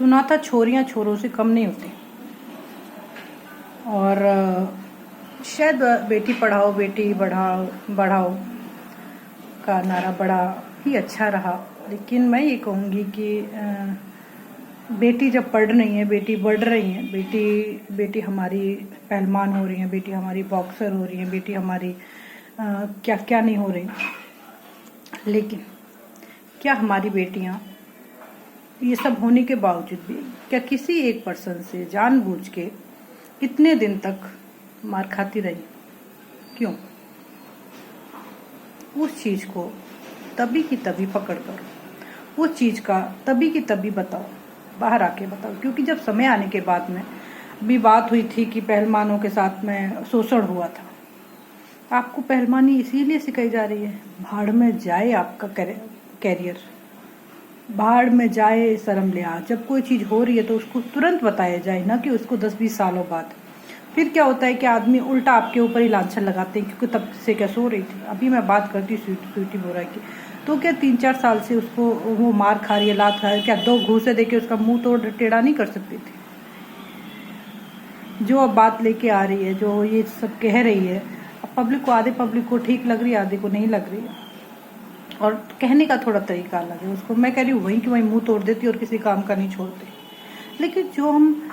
सुना था छोरियां छोरों से कम नहीं होती। और शायद बेटी पढ़ाओ बेटी बढ़ाओ का नारा बड़ा ही अच्छा रहा, लेकिन मैं ये कहूँगी कि बेटी जब पढ़ रही है, बेटी बढ़ रही है, बेटी हमारी पहलवान हो रही है, बेटी हमारी बॉक्सर हो रही है, बेटी हमारी क्या क्या नहीं हो रही, लेकिन क्या हमारी बेटियां ये सब होने के बावजूद भी क्या किसी एक पर्सन से जानबूझ के इतने दिन तक मार खाती रही? क्यों? उस चीज को तभी की तभी पकड़ करो, उस चीज का तभी की तभी बताओ, बाहर आके बताओ। क्योंकि जब समय आने के बाद में भी बात हुई थी कि पहलवानों के साथ में शोषण हुआ था, आपको पहलवानी इसीलिए सिखाई जा रही है, भाड़ में जाए आपका कैरियर, भाड़ में जाए शर्म लिहाज। जब कोई चीज़ हो रही है तो उसको तुरंत बताया जाए, ना कि उसको 10-20 सालों बाद। फिर क्या होता है कि आदमी उल्टा आपके ऊपर ही लांछन लगाते हैं, क्योंकि तब से क्या सो रही थी। अभी मैं बात करती हूँ स्वीटी बोरा की, तो क्या 3-4 साल से उसको वो मार खा रही है, लात खा रही है, क्या 2 घूंसे देके उसका मुंह तोड़ टेढ़ा नहीं कर सकती थी? जो अब बात लेके आ रही है, जो ये सब कह रही है, अब पब्लिक को, आधे पब्लिक को ठीक लग रही है, आधे को नहीं लग रही है, और कहने का थोड़ा तरीका अलग है। उसको मैं कह रही हूँ वहीं कि वहीं मुंह तोड़ देती और किसी काम का नहीं छोड़ती। लेकिन जो हम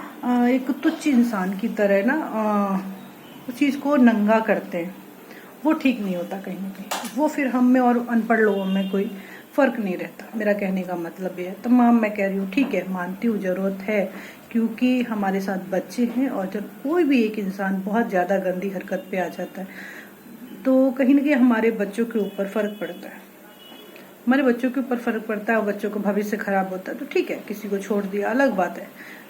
एक तुच्छ इंसान की तरह ना उस चीज़ को नंगा करते हैं, वो ठीक नहीं होता कहीं ना कहीं। वो फिर हम में और अनपढ़ लोगों में कोई फ़र्क नहीं रहता। मेरा कहने का मतलब ये है। तमाम मैं कह रही हूँ, ठीक है, मानती हूँ ज़रूरत है, क्योंकि हमारे साथ बच्चे हैं, और जब कोई भी एक इंसान बहुत ज़्यादा गंदी हरकत पे आ जाता है तो कहीं ना कहीं हमारे बच्चों के ऊपर फ़र्क पड़ता है, हमारे बच्चों के ऊपर फ़र्क पड़ता है, और बच्चों का भविष्य खराब होता है। तो ठीक है, किसी को छोड़ दिया अलग बात है,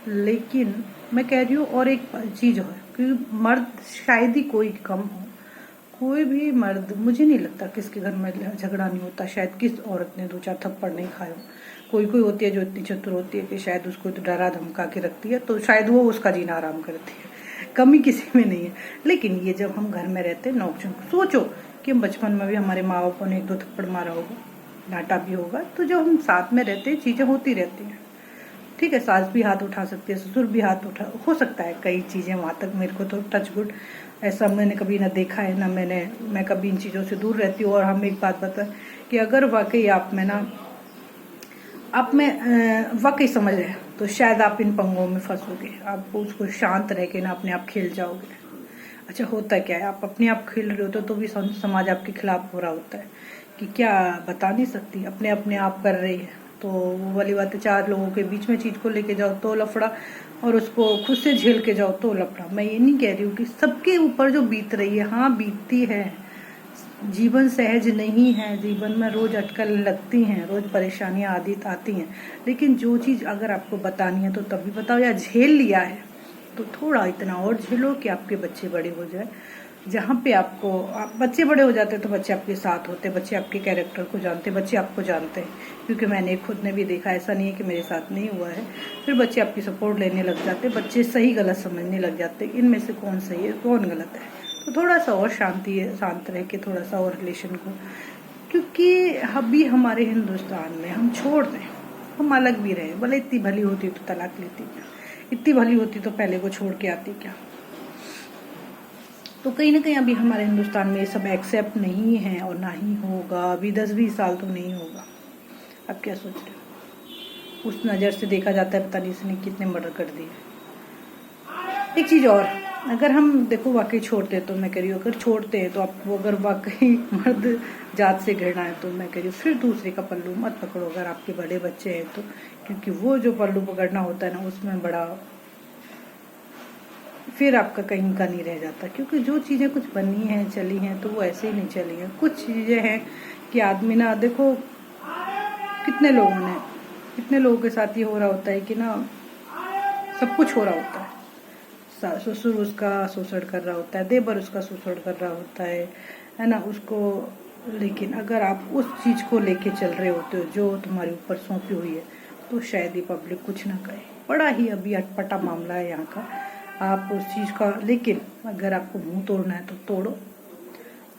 लेकिन मैं कह रही हूँ और एक चीज़ है कि मर्द शायद ही कोई कम हो, कोई भी मर्द, मुझे नहीं लगता किसके घर में झगड़ा नहीं होता। शायद किस औरत ने 2-4 थप्पड़ नहीं खाए हो। कोई होती है जो इतनी चतुर होती है कि शायद उसको तो डरा धमका के रखती है, तो शायद वो उसका जीना आराम करती है। कमी किसी में नहीं है। लेकिन ये जब हम घर में रहते हैं नौकझोंक, सोचो कि हम बचपन में भी हमारे माँ बापों ने 1-2 थप्पड़ मारा होगा, डांटा भी होगा, तो जब हम साथ में रहते हैं चीज़ें होती रहती हैं। ठीक है, सास भी हाथ उठा सकती है, ससुर भी हाथ उठा, हो सकता है कई चीज़ें, वहाँ तक मेरे को तो टच गुड ऐसा मैंने कभी ना देखा है, ना मैं कभी इन चीज़ों से दूर रहती हूँ। और हम एक बात बताएं कि अगर वाकई आप में वाकई समझ रहे हैं, तो शायद आप इन पंगों में फंसोगे। आप उसको शांत रह के ना अपने आप खेल जाओगे। अच्छा, होता क्या है, आप अपने आप खेल रहे होते हो तो भी समाज आपके खिलाफ हो रहा होता है कि क्या बता नहीं सकती, अपने आप कर रही है। तो वो वाली बात है, 4 लोगों के बीच में चीज़ को लेके जाओ तो लफड़ा, और उसको खुद से झेल के जाओ तो लफड़ा। मैं ये नहीं कह रही हूँ कि सबके ऊपर जो बीत रही है, हाँ बीतती है, जीवन सहज नहीं है, जीवन में रोज अटकल लगती हैं, रोज परेशानियां आती हैं। लेकिन जो चीज़ अगर आपको बतानी है तो तभी बताओ, या झेल लिया है तो थोड़ा इतना और झेलो कि आपके बच्चे बड़े हो जाए। जहाँ पे बच्चे बड़े हो जाते हैं तो बच्चे आपके साथ होते हैं, बच्चे आपके कैरेक्टर को जानते हैं, बच्चे आपको जानते हैं। क्योंकि मैंने खुद ने भी देखा, ऐसा नहीं है कि मेरे साथ नहीं हुआ है। फिर बच्चे आपकी सपोर्ट लेने लग जाते हैं, बच्चे सही गलत समझने लग जाते हैं, इनमें से कौन सही है कौन गलत है। तो थोड़ा सा और शांत रह के, थोड़ा सा और रिलेशन को, क्योंकि अभी हमारे हिंदुस्तान में हम छोड़ दें, हम अलग भी रहे, भले इतनी भली होती तो तलाक लेती क्या, इतनी भली होती तो पहले को छोड़ के आती क्या। तो कहीं ना कहीं अभी हमारे हिंदुस्तान में ये सब एक्सेप्ट नहीं है, और ना ही होगा, अभी 10-20 साल तो नहीं होगा। अब क्या सोच रहे हो? उस नज़र से देखा जाता है, पता नहीं इसने कितने मर्डर कर दिए। एक चीज़ और, अगर हम देखो वाकई छोड़ते, तो मैं कह रही हूँ अगर छोड़ते हैं तो आपको, अगर वाकई मर्द जात से घृणा है, तो मैं कह रही हूँ फिर दूसरे का पल्लू मत पकड़ो अगर आपके बड़े बच्चे हैं तो। क्योंकि वो जो पल्लू पकड़ना होता है ना, उसमें बड़ा फिर आपका कहीं का नहीं रह जाता। क्योंकि जो चीज़ें कुछ बनी हैं, चली हैं, तो वो ऐसे ही नहीं चली हैं। कुछ चीज़ें हैं कि आदमी ना, देखो कितने लोगों के साथ ये हो रहा होता है कि ना, सब कुछ हो रहा होता है। ससुर उसका शोषण कर रहा होता है, देवर उसका शोषण कर रहा होता है ना उसको। लेकिन अगर आप उस चीज़ को लेके चल रहे होते हो जो तुम्हारे ऊपर सौंपी हुई है, तो शायद ये पब्लिक कुछ ना कहे। बड़ा ही अभी अटपटा मामला है यहाँ का, आप उस चीज़ का। लेकिन अगर आपको मुंह तोड़ना है तो तोड़ो,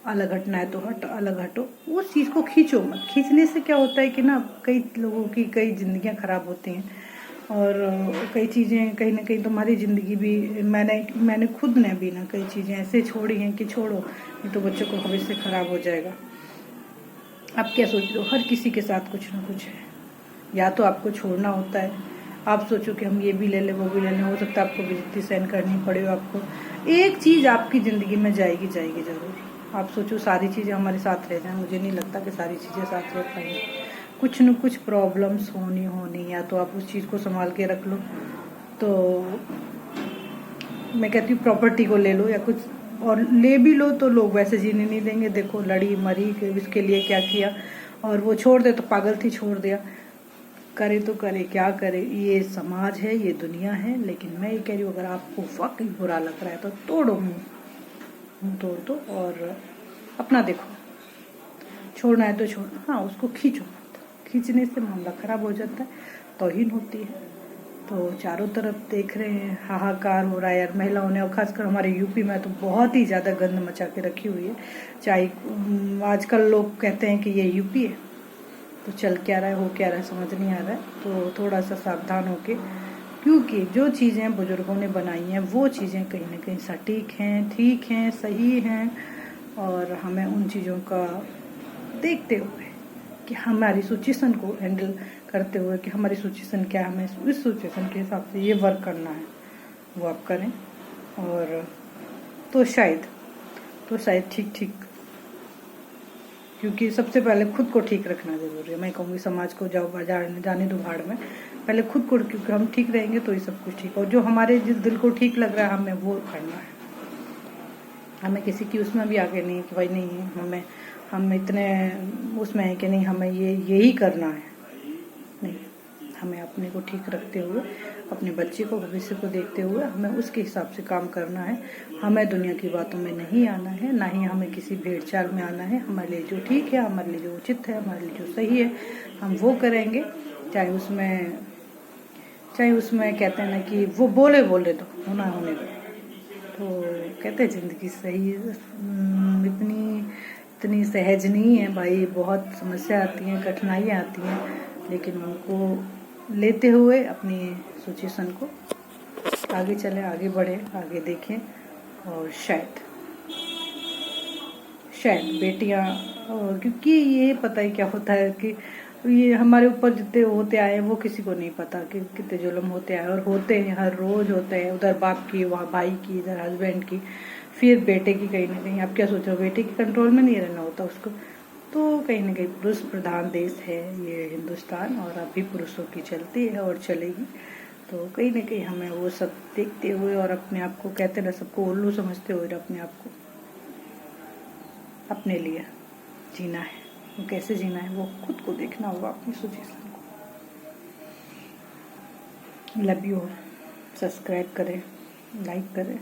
अलग हटना है तो अलग हटो, उस चीज़ को खींचो मत। खींचने से क्या होता है कि ना, कई लोगों की कई जिंदगियां खराब होती हैं, और कई चीज़ें कहीं ना कहीं तुम्हारी ज़िंदगी भी मैंने खुद ने भी ना कई चीज़ें ऐसे छोड़ी हैं कि छोड़ो, नहीं तो बच्चों का भविष्य खराब हो जाएगा। आप क्या सोच रहे हो? हर किसी के साथ कुछ ना कुछ है, या तो आपको छोड़ना होता है, आप सोचो कि हम ये भी ले लें वो भी ले लें, हो सकता है आपको बेइज्जती सहन करनी पड़े। आपको एक चीज़ आपकी ज़िंदगी में जाएगी ज़रूर। आप सोचो सारी चीज़ें हमारे साथ रह जाएं, मुझे नहीं लगता कि सारी चीज़ें साथ रह पाएंगी। कुछ न कुछ प्रॉब्लम्स होनी, या तो आप उस चीज़ को संभाल के रख लो, तो मैं कहती हूँ प्रॉपर्टी को ले लो, या कुछ और ले भी लो तो लोग वैसे जीने नहीं देंगे। देखो लड़ी मरी इसके लिए क्या किया, और वो छोड़ दे तो पागल थी छोड़ दिया। करे तो करे क्या करे, ये समाज है, ये दुनिया है। लेकिन मैं ये कह रही हूँ अगर आपको वाकई बुरा लग रहा है तो तोड़ो, मुँह तोड़ दो और अपना देखो। छोड़ना है तो छोड़ो, हाँ उसको खींचो मत, खींचने से मामला खराब हो जाता है, तौहीन होती है। तो चारों तरफ देख रहे हैं हाहाकार हो रहा है यार महिलाओं ने, और खासकर हमारे यूपी में तो बहुत ही ज़्यादा गंद मचा के रखी हुई है। चाहे आजकल लोग कहते हैं कि ये यूपी है, तो चल क्या रहा है हो क्या रहा है समझ नहीं आ रहा है। तो थोड़ा सा सावधान होके, क्योंकि जो चीज़ें बुजुर्गों ने बनाई हैं वो चीज़ें कहीं ना कहीं सटीक हैं, ठीक हैं, सही हैं, और हमें उन चीज़ों का देखते हुए कि हमारी सिचुएशन को हैंडल करते हुए कि हमारी सिचुएशन क्या है, हमें इस सिचुएशन के हिसाब से ये वर्क करना है, वो आप करें। और तो शायद ठीक, क्योंकि सबसे पहले खुद को ठीक रखना जरूरी है। मैं कहूँगी समाज को जाओ बाजार जाने दो भाड़ में, पहले खुद को, क्योंकि हम ठीक रहेंगे तो ये सब कुछ ठीक। और जो हमारे जिस दिल को ठीक लग रहा है हमें वो करना है। हमें किसी की उसमें भी आगे नहीं कि भाई नहीं हम इतने उसमें है कि नहीं हमें यही करना है, नहीं। हमें अपने को ठीक रखते हुए, अपने बच्चे को भविष्य को देखते हुए हमें उसके हिसाब से काम करना है। हमें दुनिया की बातों में नहीं आना है, ना ही हमें किसी भेड़ चाल में आना है। हमारे लिए जो ठीक है, हमारे लिए जो उचित है, हमारे लिए जो सही है, हम वो करेंगे। चाहे उसमें कहते हैं ना कि वो बोले दो, होना होने दो। तो कहते हैं ज़िंदगी सही इतनी सहज नहीं है भाई, बहुत समस्या आती हैं, कठिनाइयाँ आती हैं, लेकिन उनको लेते हुए अपनी सिचुएशन को आगे चलें, आगे बढ़ें, आगे देखें। और शायद बेटियां, और क्योंकि ये पता ही क्या होता है कि ये हमारे ऊपर जितने होते आए वो किसी को नहीं पता कि कितने जुल्म होते आए, और होते हैं, हर रोज होते हैं। उधर बाप की, वहाँ भाई की, इधर हस्बैंड की, फिर बेटे की। कहीं ना कहीं आप क्या सोच रहे हो, बेटे के कंट्रोल में नहीं रहना होता उसको। तो कहीं ना कहीं पुरुष प्रधान देश है ये हिंदुस्तान, और अभी पुरुषों की चलती है और चलेगी। तो कहीं ना कहीं हमें वो सब देखते हुए और अपने आप को, कहते ना सबको उल्लू समझते हुए, अपने आप को अपने लिए जीना है। वो कैसे जीना है वो खुद को देखना होगा, अपनी सिचुएशन को। Love you. सब्सक्राइब करें, लाइक करें।